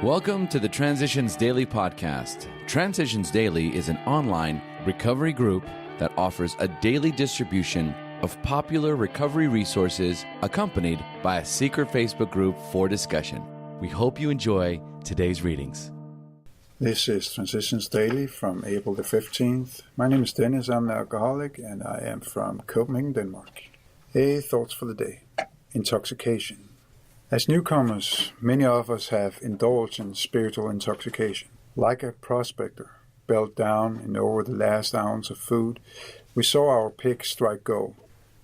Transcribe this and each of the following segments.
Welcome to the Transitions Daily podcast. Transitions Daily is an online recovery group that offers a daily distribution of popular recovery resources accompanied by a secret Facebook group for discussion. We hope you enjoy today's readings. This is Transitions Daily from April the 15th. My name is Dennis, I'm an alcoholic, and I am from Copenhagen, Denmark. Thoughts for the day. Intoxication. As newcomers, many of us have indulged in spiritual intoxication. Like a prospector, belt down and over the last ounce of food, we saw our pick strike gold.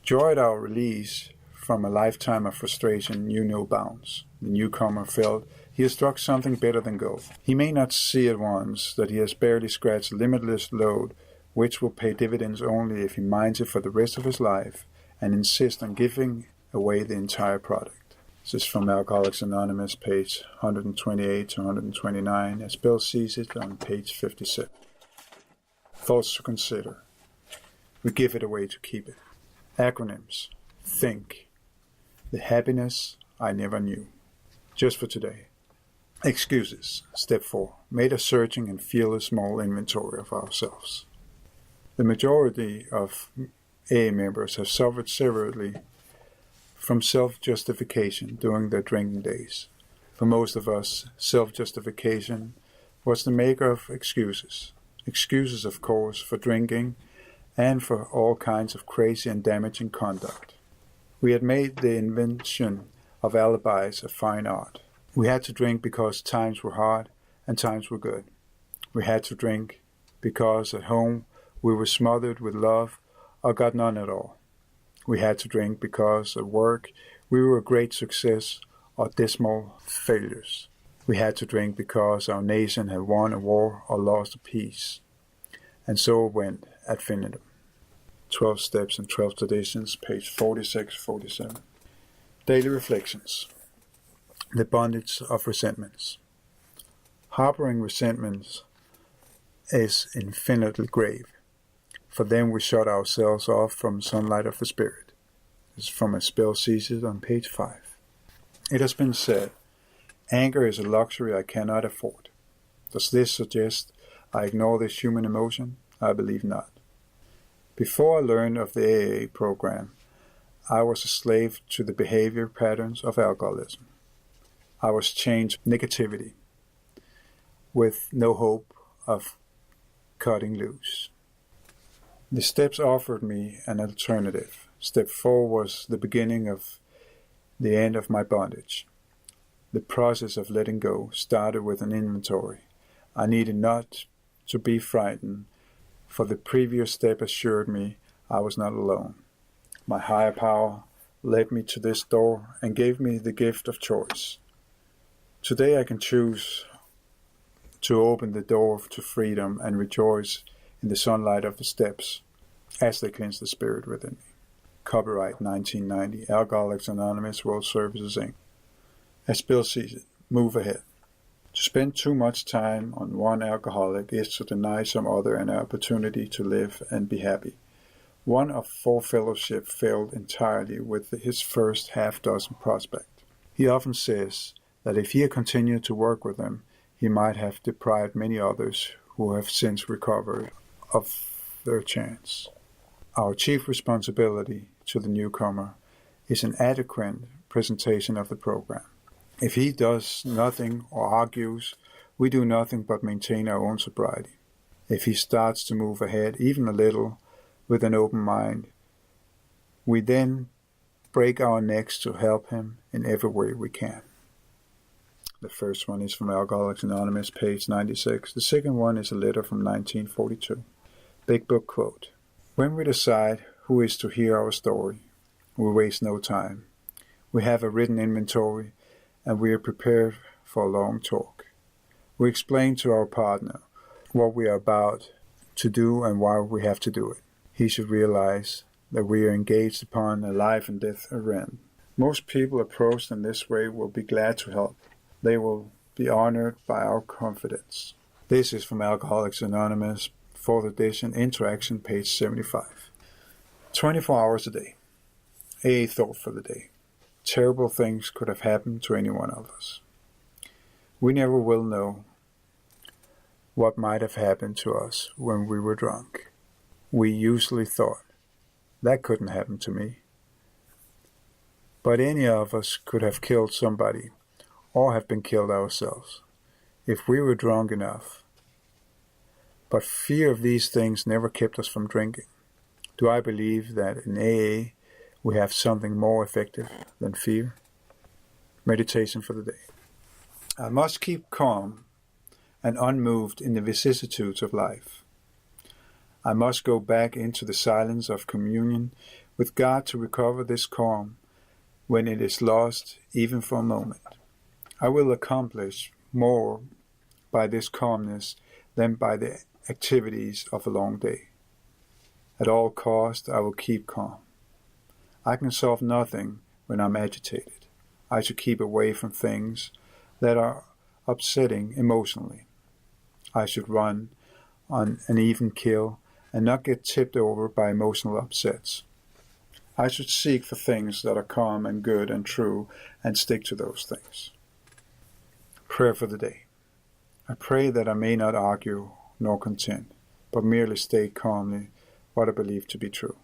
Joy at our release from a lifetime of frustration knew no bounds. The newcomer felt he has struck something better than gold. He may not see at once that he has barely scratched a limitless load, which will pay dividends only if he mines it for the rest of his life and insists on giving away the entire product. This is from Alcoholics Anonymous, page 128 to 129, as Bill sees it on page 57. Thoughts to consider. We give it away to keep it. Acronyms. Think. The happiness I never knew. Just for today. Excuses. Step 4. Made a searching and fearless small inventory of ourselves. The majority of AA members have suffered severely from self-justification during their drinking days. For most of us, self-justification was the maker of excuses. Excuses, of course, for drinking and for all kinds of crazy and damaging conduct. We had made the invention of alibis a fine art. We had to drink because times were hard and times were good. We had to drink because at home we were smothered with love or got none at all. We had to drink because at work we were a great success or dismal failures. We had to drink because our nation had won a war or lost a peace. And so it went ad infinitum. 12 Steps and 12 Traditions, page 46-47. Daily Reflections. The bondage of resentments. Harboring resentments is infinitely grave. For then we shut ourselves off from sunlight of the Spirit. This is from a Spell Season on page 5. It has been said, anger is a luxury I cannot afford. Does this suggest I ignore this human emotion? I believe not. Before I learned of the AA program, I was a slave to the behavior patterns of alcoholism. I was chained to negativity with no hope of cutting loose. The steps offered me an alternative. Step 4 was the beginning of the end of my bondage. The process of letting go started with an inventory. I needed not to be frightened, for the previous step assured me I was not alone. My higher power led me to this door and gave me the gift of choice. Today I can choose to open the door to freedom and rejoice in the sunlight of the steps as they cleanse the spirit within me. Copyright 1990, Alcoholics Anonymous World Services, Inc. As Bill sees it, move ahead. To spend too much time on one alcoholic is to deny some other an opportunity to live and be happy. One of 4 fellowship failed entirely with his first half-dozen prospect. He often says that if he had continued to work with them, he might have deprived many others who have since recovered of their chance. Our chief responsibility to the newcomer is an adequate presentation of the program. If he does nothing or argues, we do nothing but maintain our own sobriety. If he starts to move ahead even a little with an open mind, we then break our necks to help him in every way we can. The first one is from Alcoholics Anonymous, page 96. The second one is a letter from 1942. Big Book quote. When we decide who is to hear our story, we waste no time. We have a written inventory and we are prepared for a long talk. We explain to our partner what we are about to do and why we have to do it. He should realize that we are engaged upon a life and death errand. Most people approached in this way will be glad to help. They will be honored by our confidence. This is from Alcoholics Anonymous, 4th edition, Interaction, page 75. 24 hours a day. A thought for the day. Terrible things could have happened to any one of us. We never will know what might have happened to us when we were drunk. We usually thought, that couldn't happen to me. But any of us could have killed somebody or have been killed ourselves if we were drunk enough. But fear of these things never kept us from drinking. Do I believe that in AA we have something more effective than fear? Meditation for the day. I must keep calm and unmoved in the vicissitudes of life. I must go back into the silence of communion with God to recover this calm when it is lost even for a moment. I will accomplish more by this calmness than by the activities of a long day. At all costs, I will keep calm. I can solve nothing when I'm agitated. I should keep away from things that are upsetting emotionally. I should run on an even keel and not get tipped over by emotional upsets. I should seek for things that are calm and good and true and stick to those things. Prayer for the day. I pray that I may not argue nor contend, but merely state calmly what I believe to be true.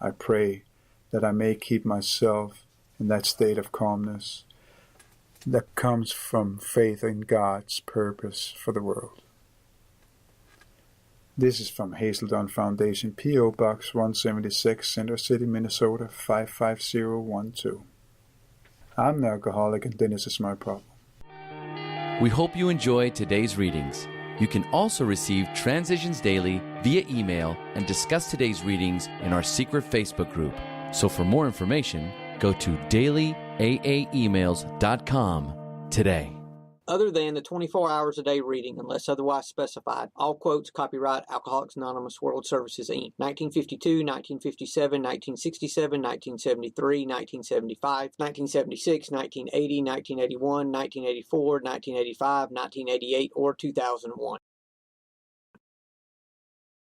I pray that I may keep myself in that state of calmness that comes from faith in God's purpose for the world. This is from Hazelden Foundation, P.O. Box 176, Center City, Minnesota 55012. I'm an alcoholic and Dennis is my problem. We hope you enjoyed today's readings. You can also receive Transitions Daily via email and discuss today's readings in our secret Facebook group. So for more information, go to dailyaaemails.com today. Other than the 24 hours a day reading, unless otherwise specified, all quotes copyright Alcoholics Anonymous World Services, Inc. 1952, 1957, 1967, 1973, 1975, 1976, 1980, 1981, 1984, 1985, 1988, or 2001.